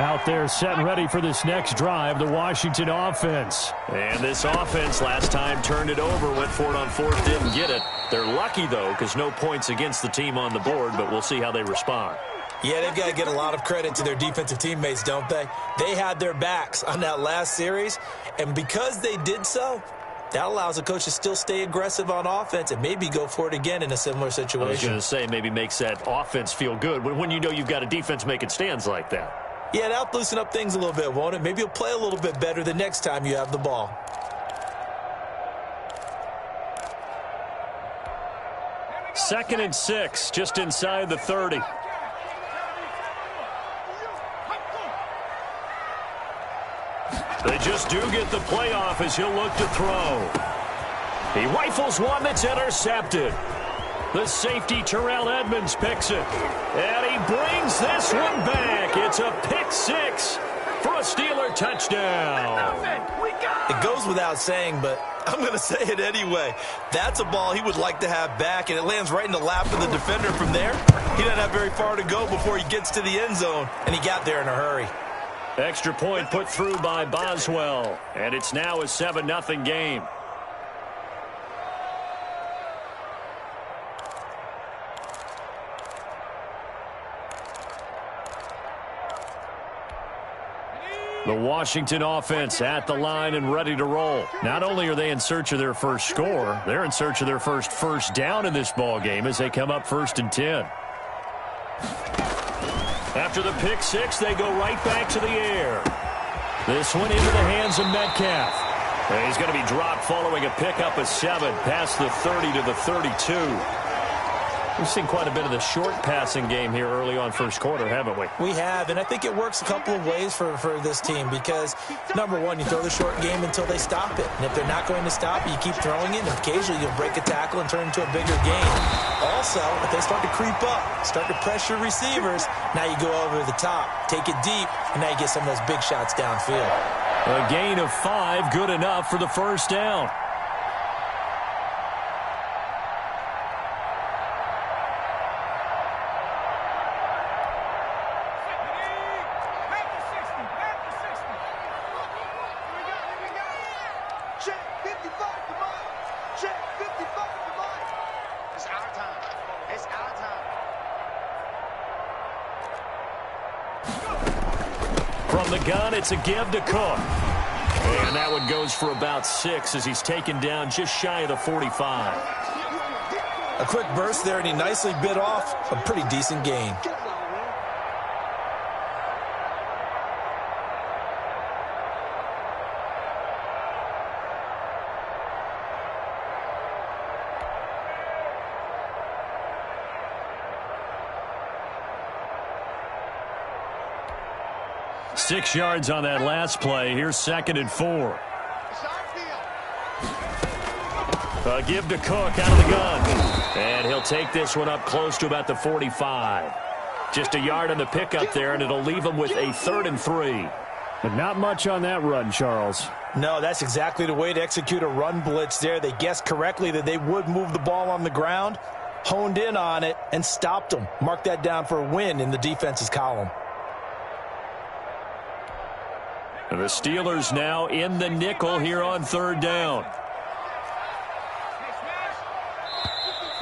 Out there set and ready for this next drive, the Washington offense. And this offense last time turned it over, went for it on fourth, didn't get it. They're lucky, though, because no points against the team on the board, but we'll see how they respond. Yeah, they've got to get a lot of credit to their defensive teammates, don't they? They had their backs on that last series, and because they did so, that allows the coach to still stay aggressive on offense and maybe go for it again in a similar situation. I was going to say maybe makes that offense feel good when you know you've got a defense making stands like that. Yeah, that'll loosen up things a little bit, won't it? Maybe you'll play a little bit better the next time you have the ball. Second and 6, just inside the 30. They just do get the playoff as he'll look to throw. He rifles one that's intercepted. The safety, Terrell Edmonds, picks it. And he brings this one back. It's a pick six for a Steeler touchdown. It goes without saying, but I'm going to say it anyway. That's a ball he would like to have back, and it lands right in the lap of the defender from there. He doesn't have very far to go before he gets to the end zone, and he got there in a hurry. Extra point put through by Boswell, and it's now a 7-0 game. The Washington offense at the line and ready to roll. Not only are they in search of their first score, they're in search of their first down in this ball game as they come up 1st and 10. After the pick six, they go right back to the air. This one into the hands of Metcalf. And he's going to be dropped following a pickup of 7 past the 30 to the 32. We've seen quite a bit of the short passing game here early on first quarter, haven't we? We have, and I think it works a couple of ways for this team because, number one, you throw the short game until they stop it. And if they're not going to stop it, you keep throwing it, and occasionally you'll break a tackle and turn it into a bigger game. Also, if they start to creep up, start to pressure receivers, now you go over the top, take it deep, and now you get some of those big shots downfield. A gain of 5, good enough for the first down. From the gun, it's a give to Cook. And that one goes for about 6 as he's taken down just shy of the 45. A quick burst there, and he nicely bit off a pretty decent gain. Six yards on that last play. Here's 2nd and 4. A give to Cook out of the gun. And he'll take this one up close to about the 45. Just a yard on the pickup there, and it'll leave him with a 3rd and 3. But not much on that run, Charles. No, that's exactly the way to execute a run blitz there. They guessed correctly that they would move the ball on the ground, honed in on it, and stopped them. Mark that down for a win in the defense's column. And the Steelers now in the nickel here on 3rd down.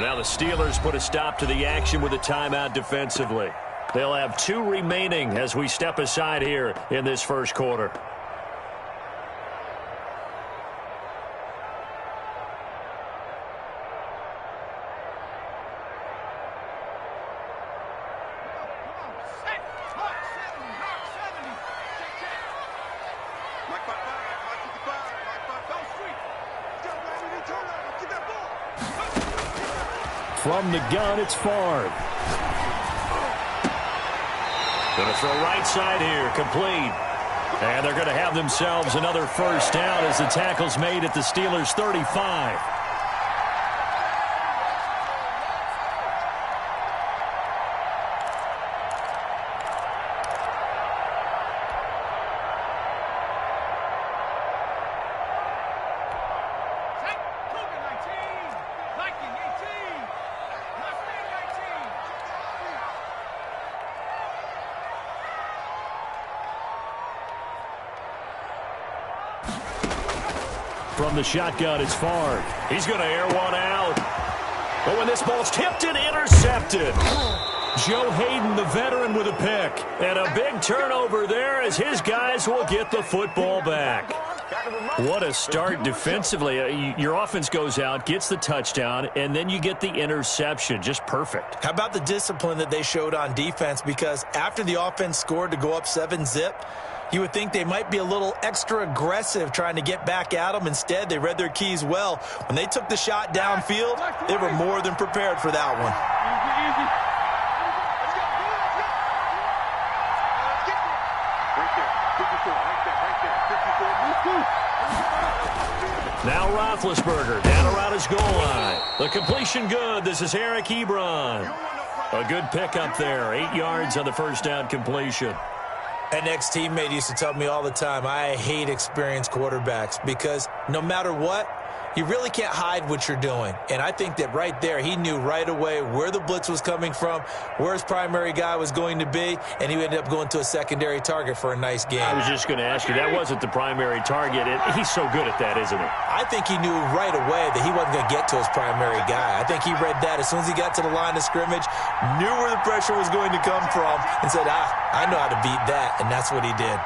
Now the Steelers put a stop to the action with a timeout defensively. They'll have 2 remaining as we step aside here in this first quarter. From the gun, it's Favre. Going to throw right side here, complete. And they're going to have themselves another first down as the tackle's made at the Steelers' 35. From the shotgun, it's Favre. He's going to air one out. But when this ball's tipped and intercepted. Joe Hayden, the veteran, with a pick. And a big turnover there as his guys will get the football back. What a start defensively. Your offense goes out, gets the touchdown, and then you get the interception. Just perfect. How about the discipline that they showed on defense? Because after the offense scored to go up 7-zip, you would think they might be a little extra aggressive trying to get back at them. Instead, they read their keys well. When they took the shot downfield, they were more than prepared for that one. Now Roethlisberger down around his goal line. The completion good. This is Eric Ebron. A good pickup there. 8 yards on the first down completion. An ex-teammate used to tell me all the time, I hate experienced quarterbacks because no matter what, you really can't hide what you're doing. And I think that right there, he knew right away where the blitz was coming from, where his primary guy was going to be, and he ended up going to a secondary target for a nice game. I was just going to ask you, that wasn't the primary target. He's so good at that, isn't he? I think he knew right away that he wasn't going to get to his primary guy. I think he read that as soon as he got to the line of scrimmage, knew where the pressure was going to come from, and said, I know how to beat that, and that's what he did.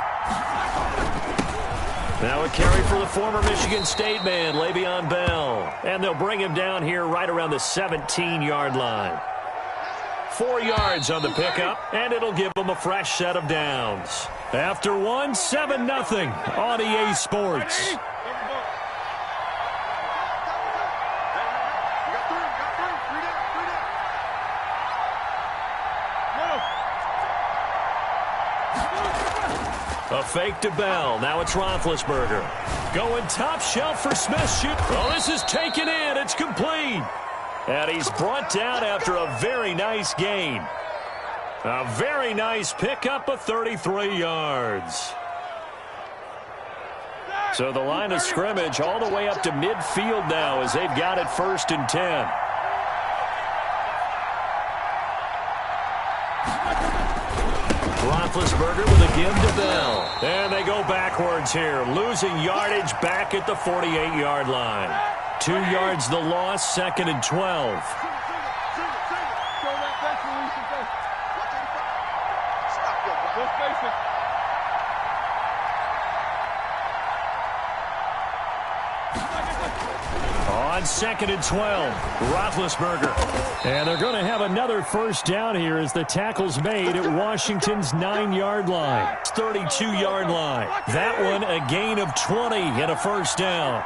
Now a carry for the former Michigan State man, Le'Veon Bell. And they'll bring him down here right around the 17-yard line. 4 yards on the pickup, and it'll give them a fresh set of downs. After one, 7-0 on EA Sports. A fake to Bell. Now it's Roethlisberger. Going top shelf for Smith. Shoot. Oh, this is taken in. It's complete. And he's brought down after a very nice gain. A very nice pickup of 33 yards. So the line of scrimmage all the way up to midfield now as they've got it 1st and 10. Roethlisberger with a give to Bell. And they go backwards here, losing yardage back at the 48-yard line. 2 yards the loss, 2nd and 12. On 2nd and 12, Roethlisberger. And they're going to have another first down here as the tackle's made at Washington's 9-yard line. 32-yard line. That one a gain of 20 and a first down.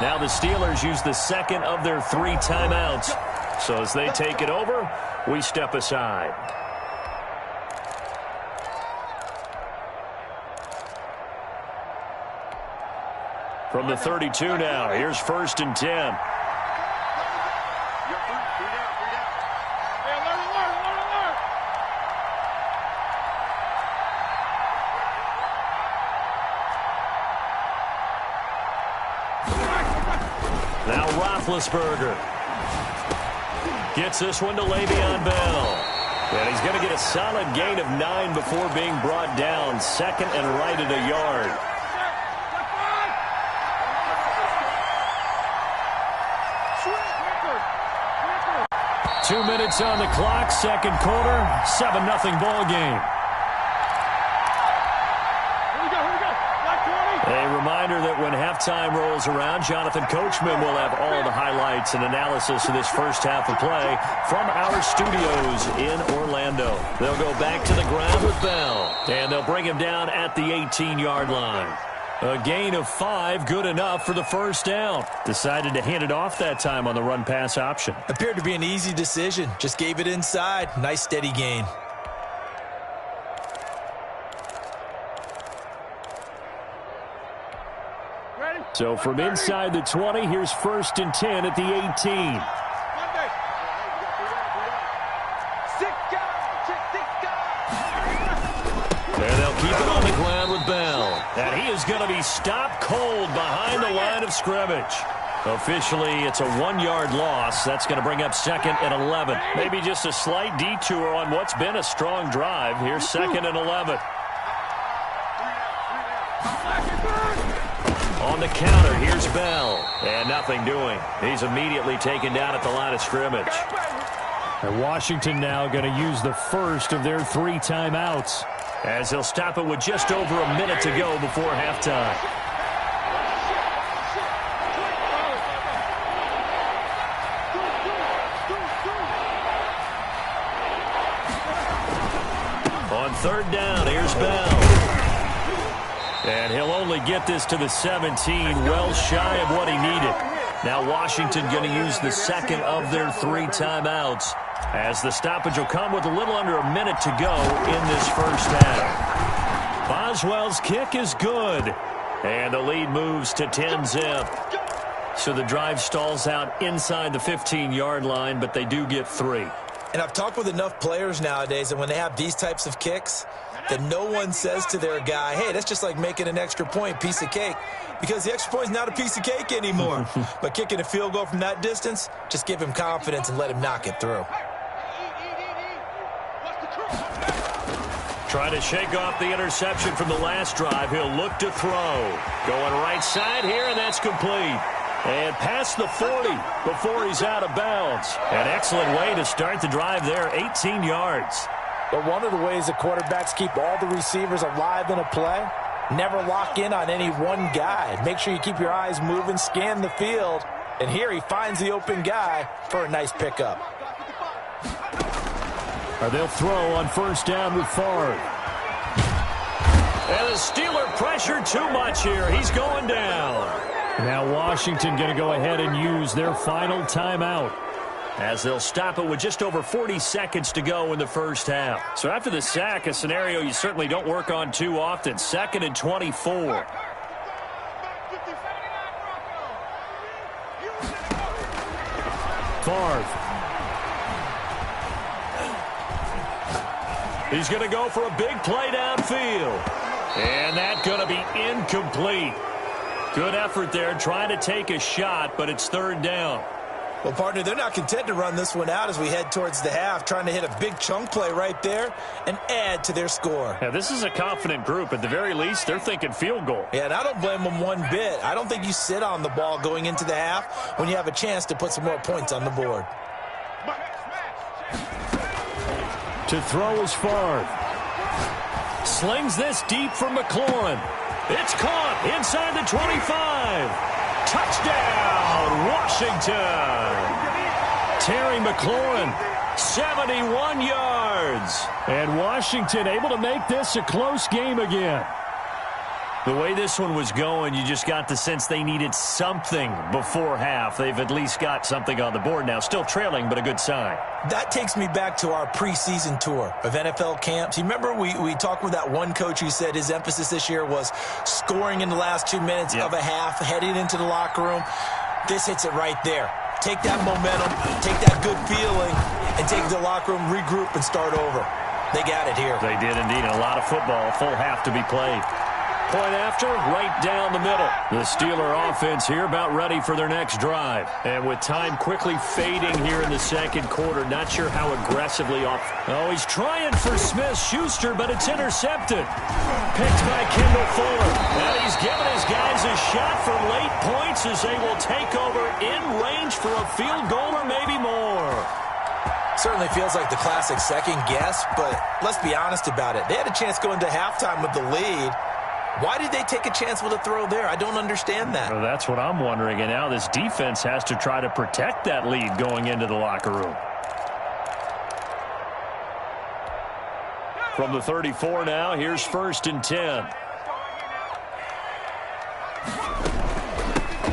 Now the Steelers use the second of their 3 timeouts. So as they take it over, we step aside. From the 32 now, here's 1st and 10. Now Roethlisberger gets this one to Le'Veon Bell. And he's going to get a solid gain of 9 before being brought down. 2nd and right at a yard. Two minutes on the clock, second quarter, 7-0 ball game. A reminder that when halftime rolls around, Jonathan Coachman will have all the highlights and analysis of this first half of play from our studios in Orlando. They'll go back to the ground with Bell, and they'll bring him down at the 18-yard line. A gain of 5, good enough for the first down. Decided to hand it off that time on the run-pass option. Appeared to be an easy decision. Just gave it inside. Nice steady gain. So from inside the 20, here's 1st and 10 at the 18. And they'll keep it on the ground with Bell. And he is going to be stopped cold behind the line of scrimmage. Officially, it's a 1-yard loss. That's going to bring up 2nd and 11. Maybe just a slight detour on what's been a strong drive. Here's 2nd and 11. On the counter, here's Bell. And nothing doing. He's immediately taken down at the line of scrimmage. And Washington now going to use the first of their 3 timeouts, as they'll stop it with just over a minute to go before halftime. On 3rd down, here's Bell. And he'll only get this to the 17, well shy of what he needed. Now Washington going to use the 2nd of their 3 timeouts, as the stoppage will come with a little under a minute to go in this first half. Boswell's kick is good, and the lead moves to 10-zip. So the drive stalls out inside the 15-yard line, but they do get 3. And I've talked with enough players nowadays that when they have these types of kicks, that no one says to their guy, hey, that's just like making an extra point, piece of cake. Because the extra point is not a piece of cake anymore. But kicking a field goal from that distance, just give him confidence and let him knock it through. Trying to shake off the interception from the last drive. He'll look to throw. Going right side here, and that's complete. And past the 40 before he's out of bounds. An excellent way to start the drive there, 18 yards. But one of the ways that quarterbacks keep all the receivers alive in a play, never lock in on any one guy. Make sure you keep your eyes moving, scan the field. And here he finds the open guy for a nice pickup. Or they'll throw on 1st down with Favre. And the Steeler pressure too much here. He's going down. Now Washington going to go ahead and use their final timeout, as they'll stop it with just over 40 seconds to go in the first half. So after the sack, a scenario you certainly don't work on too often. 2nd and 24. Favre. He's going to go for a big play downfield. And that's going to be incomplete. Good effort there, trying to take a shot, but it's 3rd down. Well, partner, they're not content to run this one out as we head towards the half, trying to hit a big chunk play right there and add to their score. Yeah, this is a confident group. At the very least, they're thinking field goal. Yeah, and I don't blame them one bit. I don't think you sit on the ball going into the half when you have a chance to put some more points on the board. To throw is Favre. Slings this deep for McLaurin. It's caught inside the 25. Touchdown, Washington. Terry McLaurin, 71 yards. And Washington able to make this a close game again. The way this one was going, you just got the sense they needed something before half. They've at least got something on the board now. Still trailing, but a good sign. That takes me back to our preseason tour of NFL camps. You remember we talked with that one coach who said his emphasis this year was scoring in the last 2 minutes of a half, heading into the locker room. This hits it right there. Take that momentum, take that good feeling, and take the locker room, regroup, and start over. They got it here. They did indeed. A lot of football, full half to be played. Point after, right down the middle. The Steeler offense here about ready for their next drive. And with time quickly fading here in the 2nd quarter, not sure how aggressively off. Oh, he's trying for Smith-Schuster, but it's intercepted. Picked by Kendall Fuller. And he's giving his guys a shot for late points as they will take over in range for a field goal or maybe more. Certainly feels like the classic second guess, but let's be honest about it. They had a chance going to halftime with the lead. Why did they take a chance with a throw there? I don't understand that. Well, that's what I'm wondering. And now this defense has to try to protect that lead going into the locker room. From the 34 now, here's 1st and 10.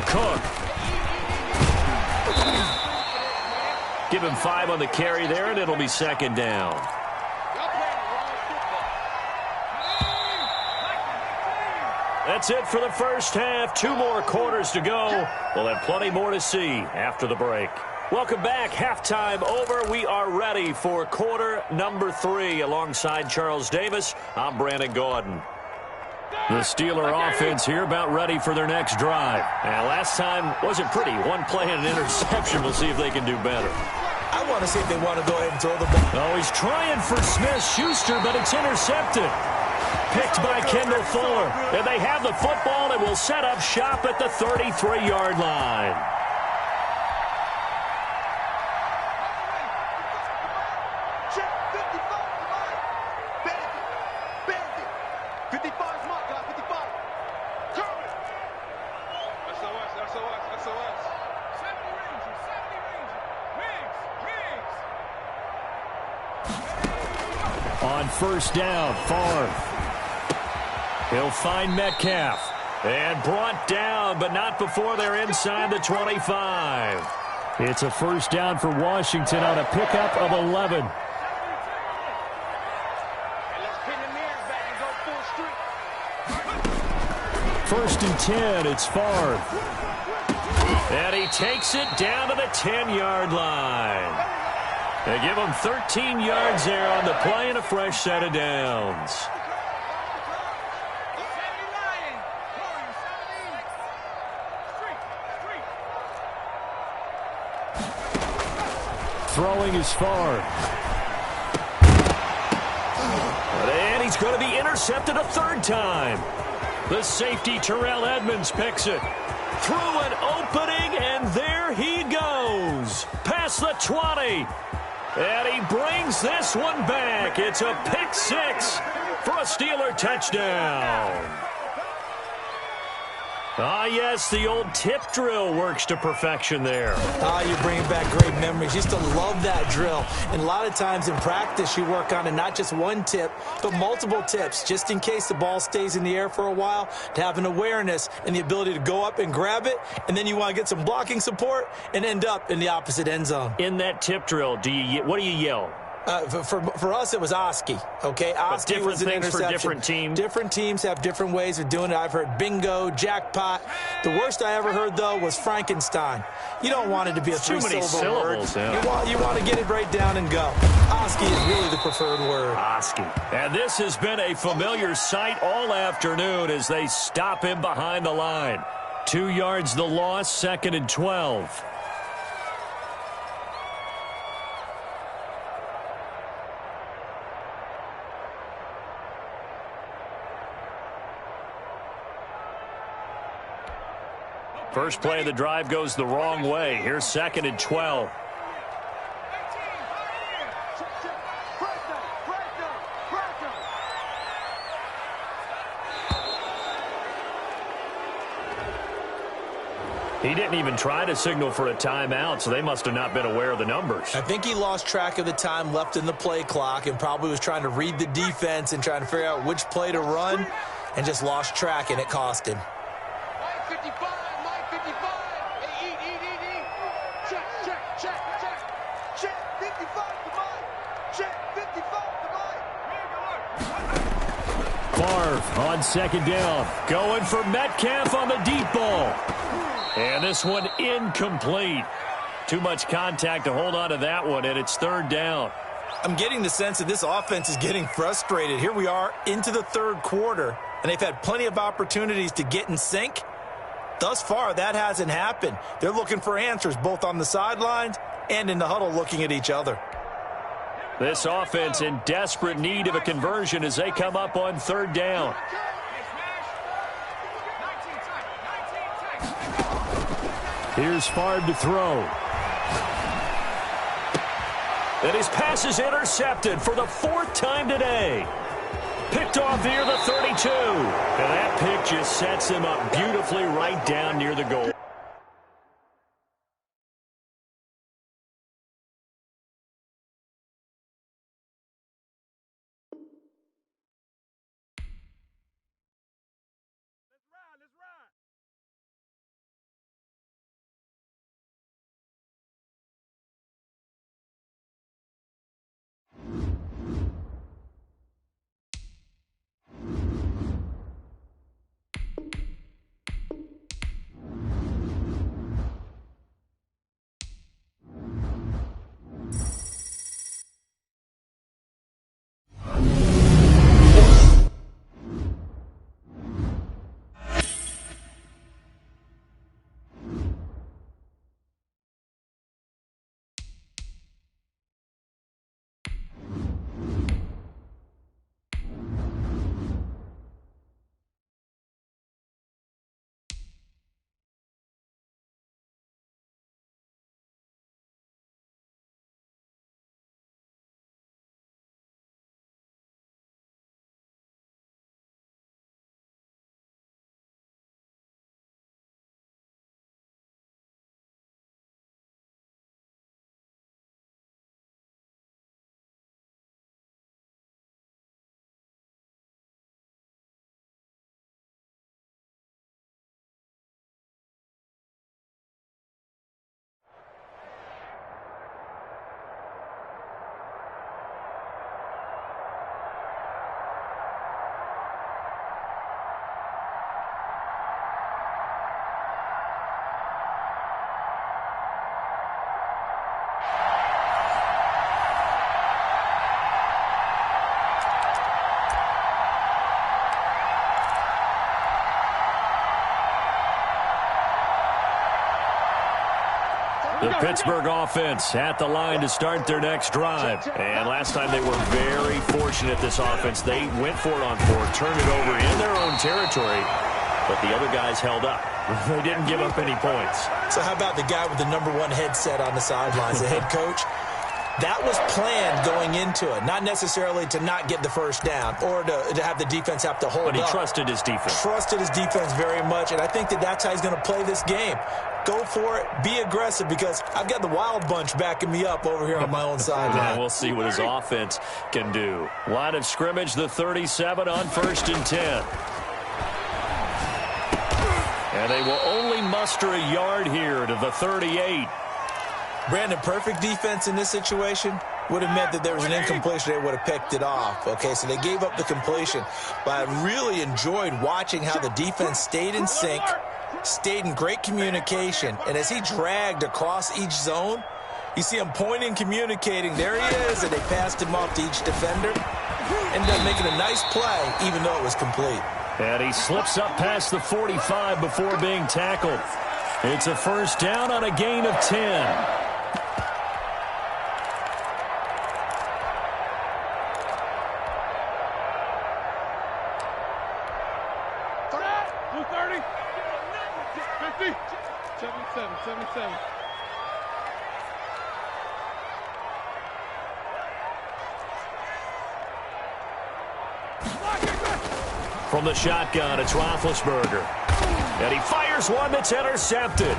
Cook. Give him 5 on the carry there, and it'll be 2nd down. That's it for the first half. 2 more quarters to go. We'll have plenty more to see after the break. Welcome back. Halftime over. We are ready for quarter number 3. Alongside Charles Davis, I'm Brandon Gaudin. The Steeler offense here about ready for their next drive. And last time wasn't pretty. One play and an interception. We'll see if they can do better. I want to see if they want to go ahead and throw the ball. Oh, he's trying for Smith-Schuster, but it's intercepted. Picked by Kendall Fuller. And they have the football and will set up shop at the 33-yard line. On first down, Favre. He'll find Metcalf. And brought down, but not before they're inside the 25. It's a first down for Washington on a pickup of 11. First and 10, it's Favre. And he takes it down to the 10-yard line. They give him 13 yards there on the play and a fresh set of downs. Throwing is Favre. And he's going to be intercepted a third time. The safety, Terrell Edmunds, picks it. Through an opening, and there he goes. Past the 20. And he brings this one back. It's a pick six for a Steeler touchdown. Ah, yes, the old tip drill works to perfection there. Ah, you bring back great memories. Used to love that drill. And a lot of times in practice, you work on it, not just one tip, but multiple tips, just in case the ball stays in the air for a while, to have an awareness and the ability to go up and grab it, and then you want to get some blocking support and end up in the opposite end zone. In that tip drill, what do you yell? For us, it was Oski, okay? Oski was an interception. For different teams. Different teams have different ways of doing it. I've heard bingo, jackpot. The worst I ever heard, though, was Frankenstein. You don't want it to be a three-syllable word. Yeah. You want to get it right down and go. Oski is really the preferred word. Oski. And this has been a familiar sight all afternoon as they stop him behind the line. 2 yards the loss, 2nd and 12. First play of the drive goes the wrong way. Here's 2nd and 12. He didn't even try to signal for a timeout, so they must have not been aware of the numbers. I think he lost track of the time left in the play clock and probably was trying to read the defense and trying to figure out which play to run and just lost track, and it cost him. Favre on 2nd down. Going for Metcalf on the deep ball. And this one incomplete. Too much contact to hold on to that one, and it's 3rd down. I'm getting the sense that this offense is getting frustrated. Here we are into the 3rd quarter, and they've had plenty of opportunities to get in sync. Thus far, that hasn't happened. They're looking for answers both on the sidelines and in the huddle looking at each other. This offense in desperate need of a conversion as they come up on 3rd down. Here's Favre to throw. And his pass is intercepted for the 4th time today. Picked off near the 32. And that pick just sets him up beautifully right down near the goal. The Pittsburgh offense at the line to start their next drive. And last time they were very fortunate, this offense. They went for it on fourth, turned it over in their own territory, but the other guys held up. They didn't give up any points. So how about the guy with the #1 headset on the sidelines, the head coach? That was planned going into it, not necessarily to not get the first down or to have the defense have to hold up. But he trusted his defense. Trusted his defense very much, and I think that's how he's going to play this game. Go for it. Be aggressive, because I've got the Wild Bunch backing me up over here on my own sideline. And we'll see what his offense can do. Line of scrimmage, the 37 on 1st and 10. And they will only muster a yard here to the 38. Brandon, perfect defense in this situation would have meant that there was an incompletion. They would have picked it off. Okay, so they gave up the completion. But I really enjoyed watching how the defense stayed in sync, stayed in great communication. And as he dragged across each zone, you see him pointing, communicating. There he is, and they passed him off to each defender. Ended up making a nice play, even though it was complete. And he slips up past the 45 before being tackled. It's a first down on a gain of 10. From the shotgun, it's Roethlisberger. And he fires one that's intercepted.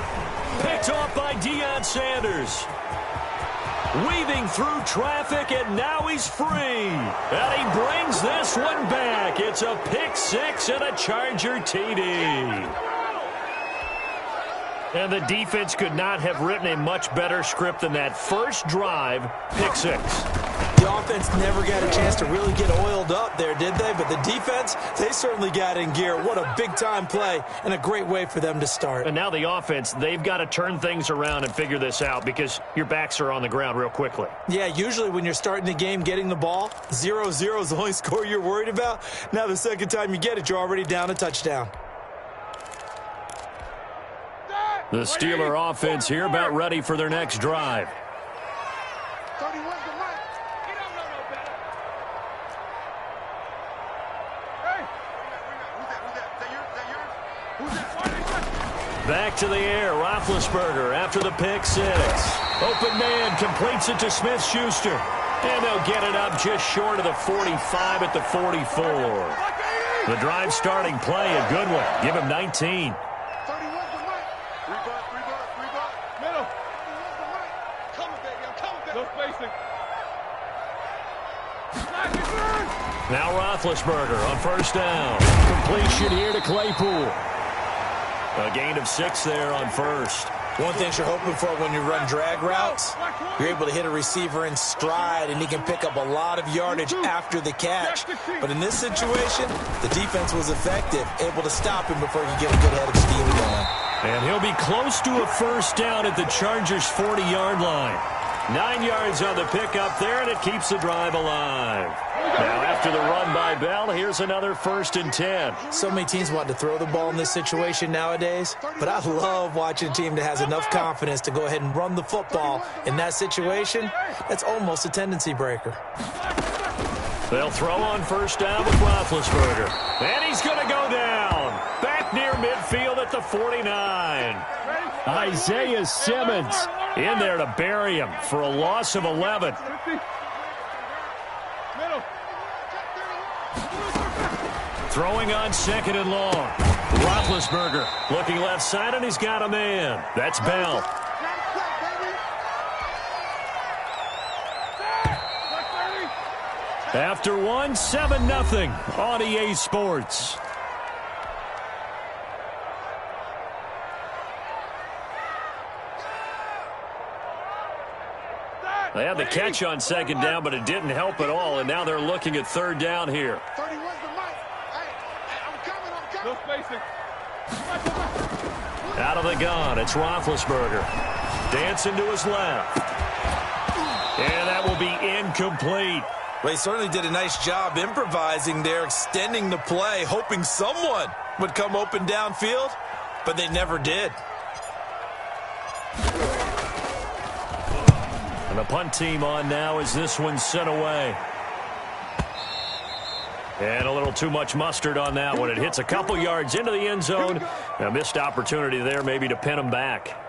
Picked off by Deion Sanders. Weaving through traffic, and now he's free. And he brings this one back. It's a pick six and a Charger TD. And the defense could not have written a much better script than that first drive, pick six. The offense never got a chance to really get oiled up there, did they? But the defense, they certainly got in gear. What a big-time play and a great way for them to start. And now the offense, they've got to turn things around and figure this out, because your backs are on the ground real quickly. Yeah, usually when you're starting the game getting the ball, 0-0 is the only score you're worried about. Now the second time you get it, you're already down a touchdown. The Steeler offense here about ready for their next drive. Back to the air, Roethlisberger after the pick six. Open man completes it to Smith-Schuster. And they'll get it up just short of the 45 at the 44. The drive starting play, a good one. Give him 19. Now Roethlisberger on first down. Completion here to Claypool. A gain of 6 there on first. One thing you're hoping for when you run drag routes, you're able to hit a receiver in stride, and he can pick up a lot of yardage after the catch. But in this situation, the defense was effective, able to stop him before he could get a good head of steam going. And he'll be close to a first down at the Chargers' 40-yard line. 9 yards on the pickup there, and it keeps the drive alive. Now, after the run by Bell, here's another 1st and 10. So many teams want to throw the ball in this situation nowadays, but I love watching a team that has enough confidence to go ahead and run the football. In that situation, that's almost a tendency breaker. They'll throw on first down with Roethlisberger. And he's going to go down. Back near midfield at the 49. Isaiah Simmons in there to bury him for a loss of 11. Throwing on 2nd and long. Roethlisberger looking left side, and he's got a man. That's Bell. After one, 7-0 on EA Sports. They had the catch on 2nd down, but it didn't help at all, and now they're looking at 3rd down here. Out of the gun, it's Roethlisberger. Dancing to his left. And that will be incomplete. Well, he certainly did a nice job improvising there, extending the play, hoping someone would come open downfield, but they never did. And the punt team on now as this one's sent away. And a little too much mustard on that one. It hits a couple yards into the end zone. A missed opportunity there maybe to pin them back.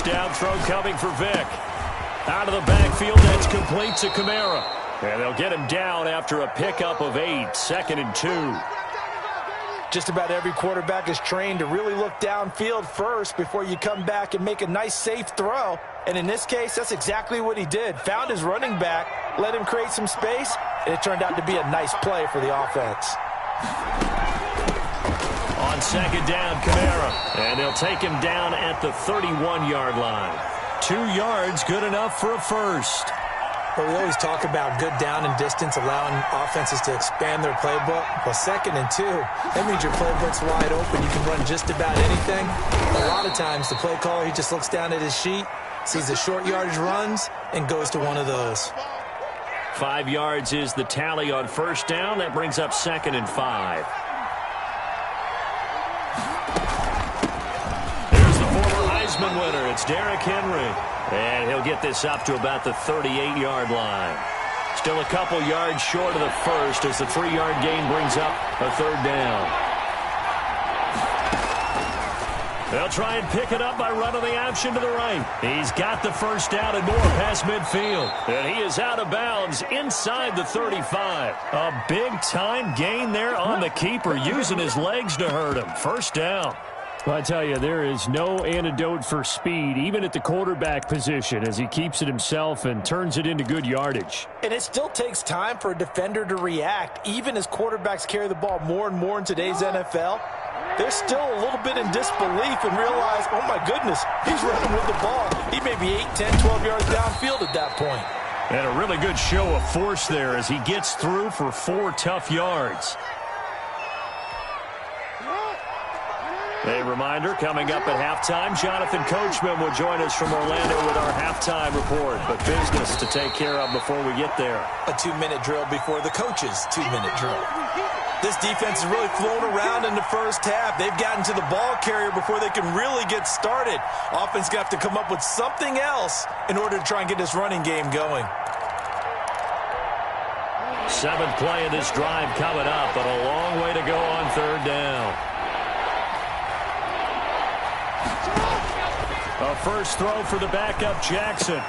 Down throw coming for Vick. Out of the backfield, that's complete to Kamara. And they'll get him down after a pickup of 8, 2nd and 2. Just about every quarterback is trained to really look downfield first before you come back and make a nice, safe throw. And in this case, that's exactly what he did. Found his running back, let him create some space, and it turned out to be a nice play for the offense. On 2nd down, Kamara. And they'll take him down at the 31-yard line. 2 yards, good enough for a first. Well, we always talk about good down and distance, allowing offenses to expand their playbook. Well, 2nd and 2, that means your playbook's wide open. You can run just about anything. A lot of times, the play caller, he just looks down at his sheet, sees the short yardage runs, and goes to one of those. 5 yards is the tally on 1st down. That brings up 2nd and 5. Winner, it's Derrick Henry, and he'll get this up to about the 38-yard line. Still a couple yards short of the first as the 3-yard gain brings up a 3rd down. They'll try and pick it up by running the option to the right. He's got the 1st down and more past midfield, and he is out of bounds inside the 35. A big-time gain there on the keeper, using his legs to hurt him. 1st down. Well, I tell you, there is no antidote for speed, even at the quarterback position, as he keeps it himself and turns it into good yardage. And it still takes time for a defender to react. Even as quarterbacks carry the ball more and more in today's NFL, they're still a little bit in disbelief and realize, oh my goodness, he's running with the ball. He may be 8, 10, 12 yards downfield at that point. And a really good show of force there as he gets through for 4 tough yards. A reminder, coming up at halftime, Jonathan Coachman will join us from Orlando with our halftime report. But business to take care of before we get there. A 2-minute drill before the coach's 2-minute drill. This defense is really flown around in the first half. They've gotten to the ball carrier before they can really get started. Offense going to have to come up with something else in order to try and get this running game going. 7th play of this drive coming up, but a long way to go on 3rd down. A first throw for the backup, Jackson.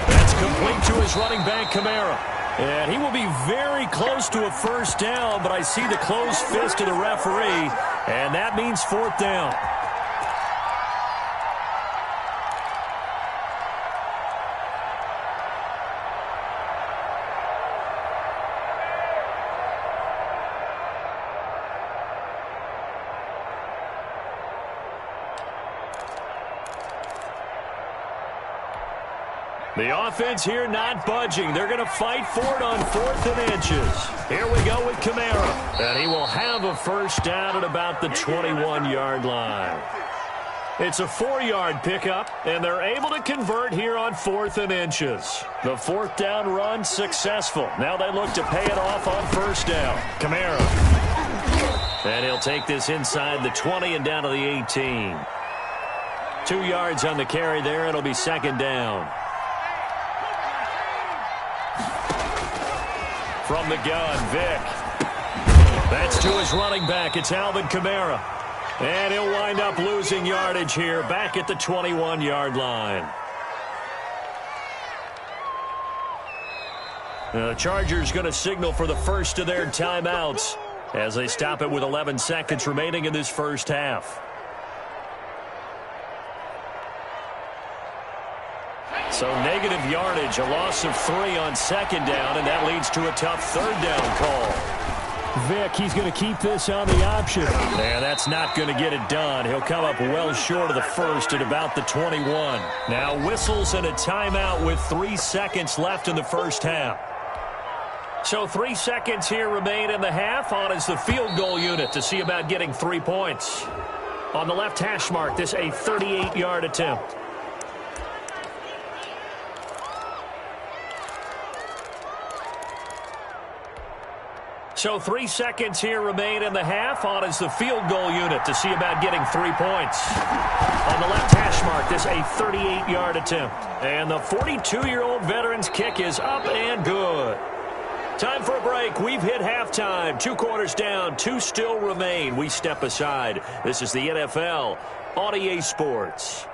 That's complete to his running back, Kamara. And he will be very close to a 1st down, but I see the closed fist of the referee, and that means 4th down. The offense here not budging. They're going to fight for it on 4th and inches. Here we go with Kamara. And he will have a 1st down at about the 21-yard line. It's a 4-yard pickup, and they're able to convert here on 4th and inches. The 4th down run successful. Now they look to pay it off on 1st down. Kamara. And he'll take this inside the 20 and down to the 18. 2 yards on the carry there. It'll be 2nd down. From the gun, Vick. That's to his running back. It's Alvin Kamara. And he'll wind up losing yardage here back at the 21-yard line. Now the Chargers going to signal for the first of their timeouts as they stop it with 11 seconds remaining in this first half. So negative yardage, a loss of 3 on 2nd down, and that leads to a tough 3rd down call. Vick, he's going to keep this on the option. Yeah, that's not going to get it done. He'll come up well short of the 1st at about the 21. Now whistles and a timeout with 3 seconds left in the first half. So 3 seconds here remain in the half. On is the field goal unit to see about getting 3 points. On the left hash mark, this a 38-yard attempt. So 3 seconds here remain in the half. On is the field goal unit to see about getting 3 points. On the left hash mark, this a 38-yard attempt. And the 42-year-old veteran's kick is up and good. Time for a break. We've hit halftime. 2 quarters down, 2 still remain. We step aside. This is the NFL on EA Sports.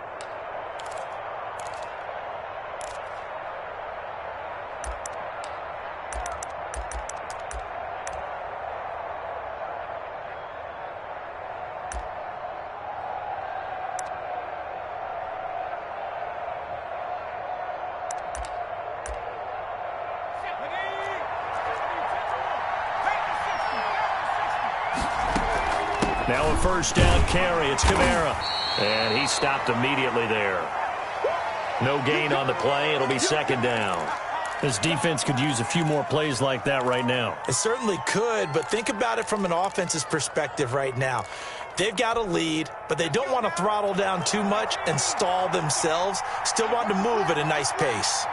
Now a first down carry. It's Kamara. And he stopped immediately there. No gain on the play. It'll be second down. This defense could use a few more plays like that right now. It certainly could, but think about it from an offense's perspective right now. They've got a lead, but they don't want to throttle down too much and stall themselves. Still want to move at a nice pace.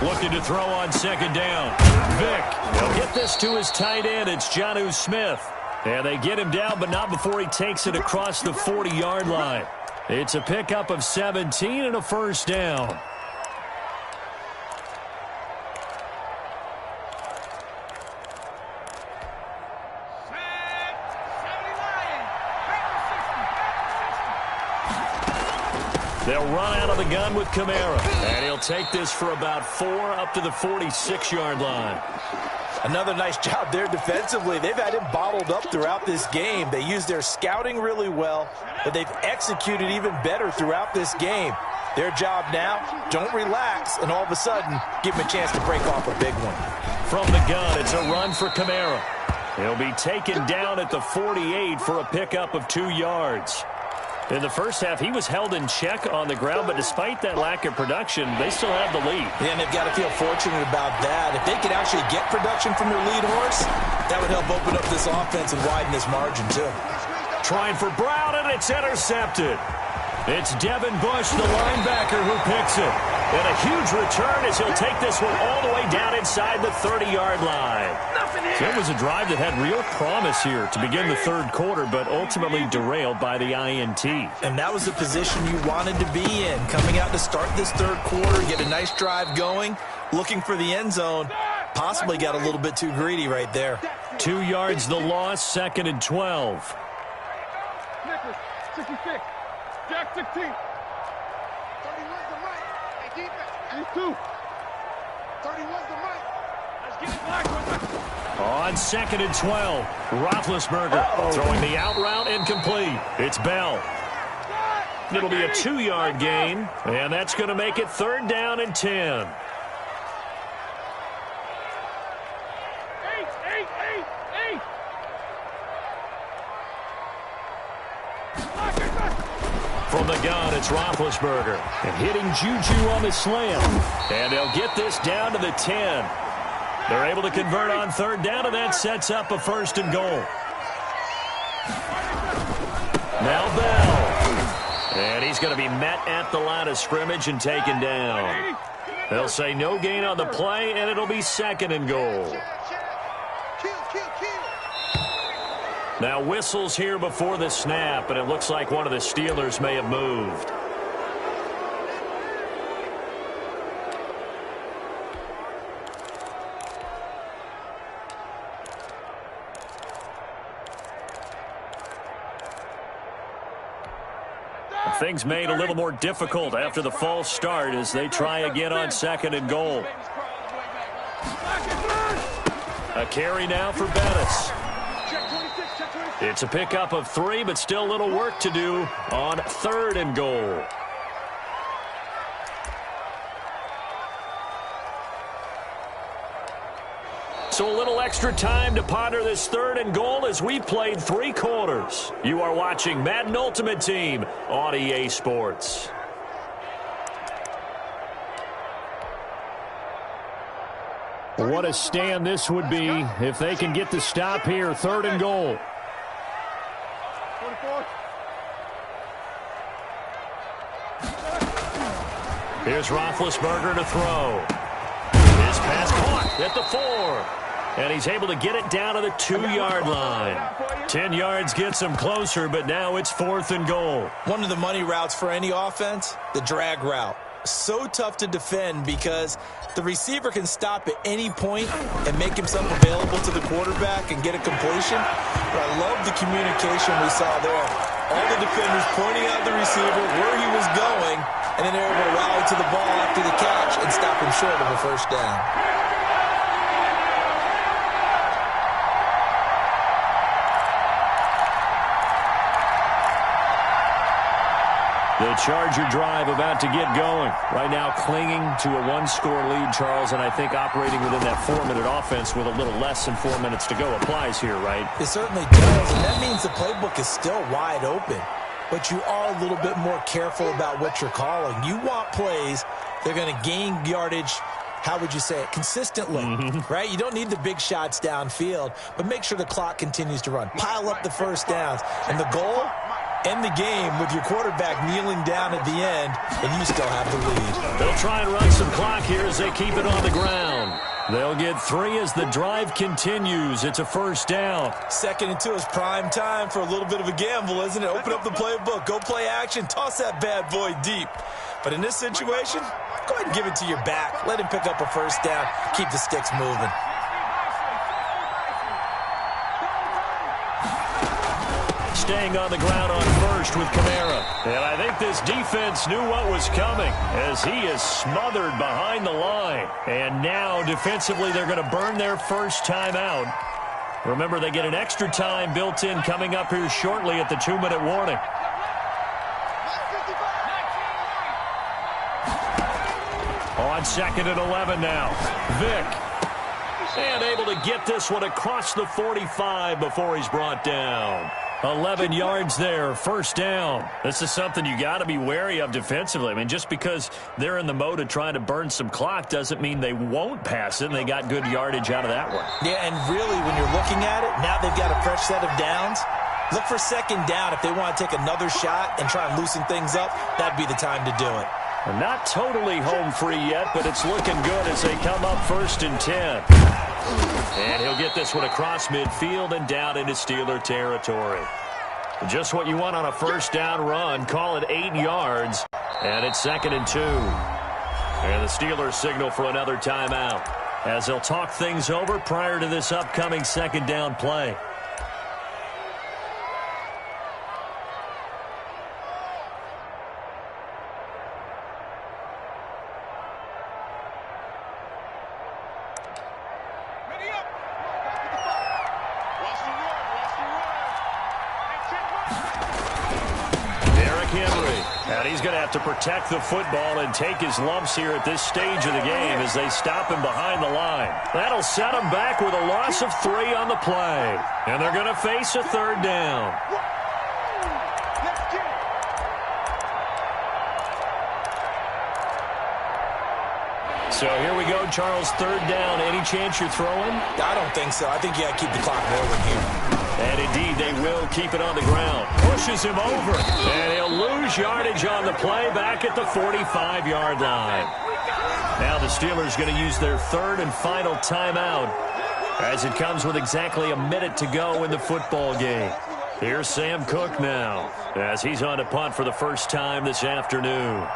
Looking to throw on second down. Vick. He'll get this to his tight end. It's Jonnu Smith. And they get him down, but not before he takes it across the 40-yard line. It's a pickup of 17 and a first down. They'll run out of the gun with Kamara. And he'll take this for about 4 up to the 46-yard line. Another nice job there defensively. They've had him bottled up throughout this game. They used their scouting really well, but they've executed even better throughout this game. Their job now, don't relax, and all of a sudden, give him a chance to break off a big one. From the gun, it's a run for Kamara. He'll be taken down at the 48 for a pickup of 2 yards. In the first half, he was held in check on the ground, but despite that lack of production, they still have the lead. Yeah, and they've got to feel fortunate about that. If they could actually get production from their lead horse, that would help open up this offense and widen this margin, too. Trying for Brown, and it's intercepted. It's Devin Bush, the linebacker, who picks it. And a huge return as he'll take this one all the way down inside the 30-yard line. So it was a drive that had real promise here to begin the third quarter, but ultimately derailed by the INT. And that was the position you wanted to be in. Coming out to start this third quarter, get a nice drive going, looking for the end zone. Possibly got a little bit too greedy right there. 2 yards the loss, 2nd and 12. Nicholas, 66. Jack 16. 31's the right. Hey, defense. These 2. 31's the right. Let's get it black with us. On 2nd and 12, Roethlisberger throwing the out route incomplete. It's Bell. It'll be a 2-yard gain, and that's going to make it 3rd down and 10. From the gun, it's Roethlisberger. And hitting Juju on the slam. And they'll get this down to the 10. They're able to convert on 3rd down, and that sets up a 1st and goal. Now Bell. And he's going to be met at the line of scrimmage and taken down. They'll say no gain on the play, and it'll be 2nd and goal. Now whistles here before the snap, and it looks like one of the Steelers may have moved. Things made a little more difficult after the false start as they try again on 2nd and goal. A carry now for Bettis. It's a pickup of 3, but still a little work to do on 3rd and goal. So a little extra time to ponder this 3rd and goal as we played 3 quarters. You are watching Madden Ultimate Team on EA Sports. what a stand this would be if they can get the stop here. 3rd and goal. 24. Here's Roethlisberger to throw. His pass caught at the 4. And he's able to get it down to the 2-yard line. 10 yards gets him closer, but now it's 4th and goal. One of the money routes for any offense, the drag route. So tough to defend because the receiver can stop at any point and make himself available to the quarterback and get a completion. But I love the communication we saw there. All the defenders pointing out the receiver, where he was going, and then they're able to rally to the ball after the catch and stop him short of a first down. The Charger drive about to get going. Right now clinging to a 1-score lead, Charles, and I think operating within that 4-minute offense with a little less than 4 minutes to go applies here, right? It certainly does, and that means the playbook is still wide open. But you are a little bit more careful about what you're calling. You want plays that are going to gain yardage, how would you say it, consistently, right? You don't need the big shots downfield, but make sure the clock continues to run. Pile up the first downs, and the goal, end the game with your quarterback kneeling down at the end, and you still have the lead. They'll try and run some clock here as they keep it on the ground. They'll get 3 as the drive continues. It's a first down. 2nd and 2 is prime time for a little bit of a gamble, isn't it? Open up the playbook, go play action, toss that bad boy deep. But in this situation, go ahead and give it to your back. Let him pick up a first down. Keep the sticks moving. Staying on the ground on first with Kamara. And I think this defense knew what was coming as he is smothered behind the line. And now defensively they're going to burn their first time out. Remember, they get an extra time built in coming up here shortly at the 2-minute warning. On 2nd and 11 now. Vick. And able to get this one across the 45 before he's brought down. 11 yards there, first down. This is something you got to be wary of defensively. I mean, just because they're in the mode of trying to burn some clock doesn't mean they won't pass it, and they got good yardage out of that one. Yeah, and really, when you're looking at it, now they've got a fresh set of downs. Look for 2nd down. If they want to take another shot and try and loosen things up, that'd be the time to do it. Not totally home free yet, but it's looking good as they come up 1st and 10. And he'll get this one across midfield and down into Steeler territory. Just what you want on a first down run. Call it 8 yards. And it's 2nd and 2. And the Steelers signal for another timeout as they'll talk things over prior to this upcoming 2nd down play. To protect the football and take his lumps here at this stage of the game as they stop him behind the line. That'll set him back with a loss of 3 on the play. And they're going to face a 3rd down. So here we go, Charles, 3rd down. Any chance you're throwing? I don't think so. I think you got to keep the clock rolling here. And indeed, they will keep it on the ground. Pushes him over. And he'll lose yardage on the play back at the 45-yard line. Now the Steelers going to use their 3rd and final timeout as it comes with exactly a minute to go in the football game. Here's Sam Cook now as he's on to punt for the first time this afternoon.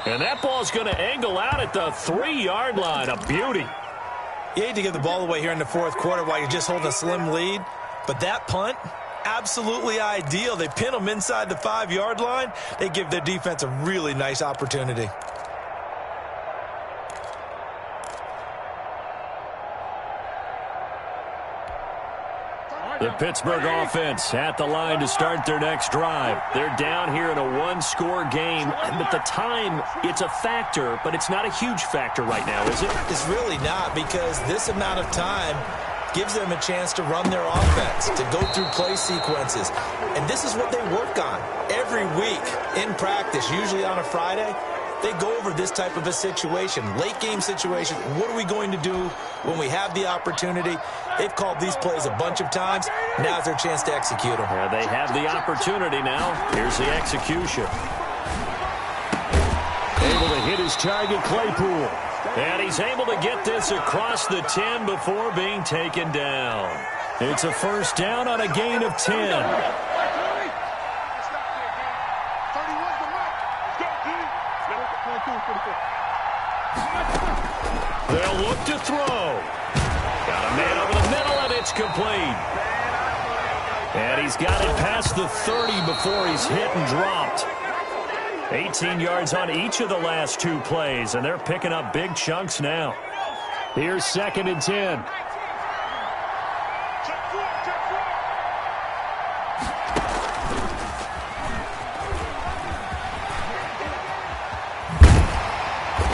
And that ball's going to angle out at the 3-yard line. A beauty. You hate to give the ball away here in the 4th quarter while you're just holding a slim lead. But that punt, absolutely ideal. They pin them inside the 5-yard line. They give their defense a really nice opportunity. The Pittsburgh offense at the line to start their next drive. They're down here in a 1-score game, but the time, it's a factor, but it's not a huge factor right now, is it? It's really not, because this amount of time, gives them a chance to run their offense, to go through play sequences. And this is what they work on every week in practice, usually on a Friday. They go over this type of a situation, late game situation. What are we going to do when we have the opportunity? They've called these plays a bunch of times. Now's their chance to execute them. Yeah, they have the opportunity now. Here's the execution. Able to hit his target, Claypool. And he's able to get this across the 10 before being taken down. It's a first down on a gain of 10. They'll look to throw. Got a man over the middle, and it's complete. And he's got it past the 30 before he's hit and dropped. 18 yards on each of the last two plays, and they're picking up big chunks now. Here's 2nd and 10.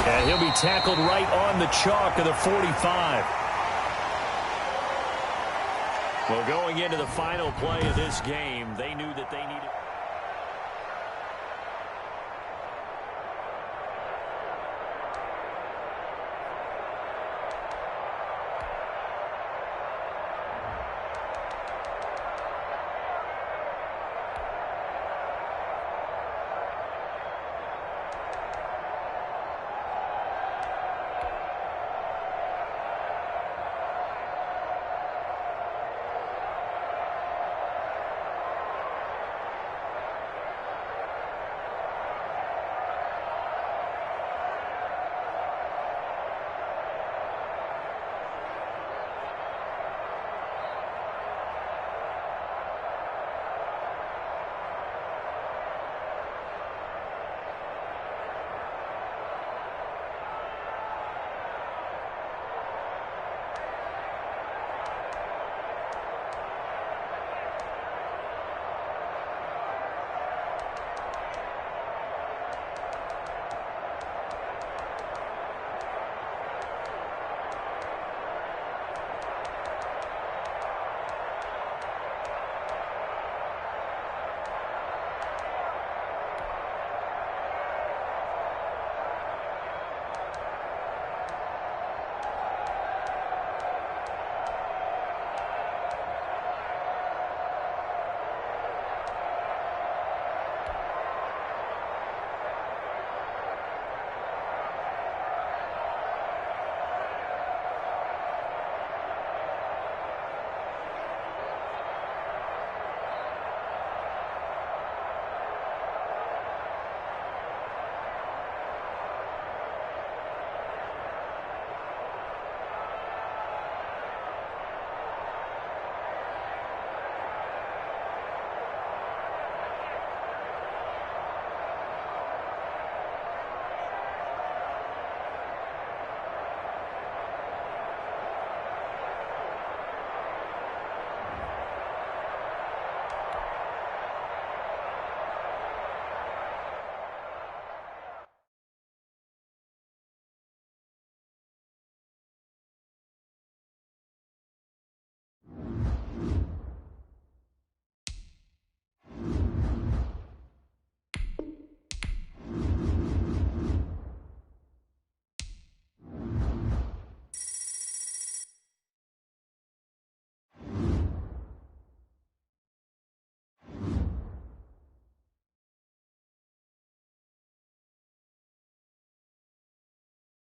And he'll be tackled right on the chalk of the 45. Well, going into the final play of this game, they knew that they needed...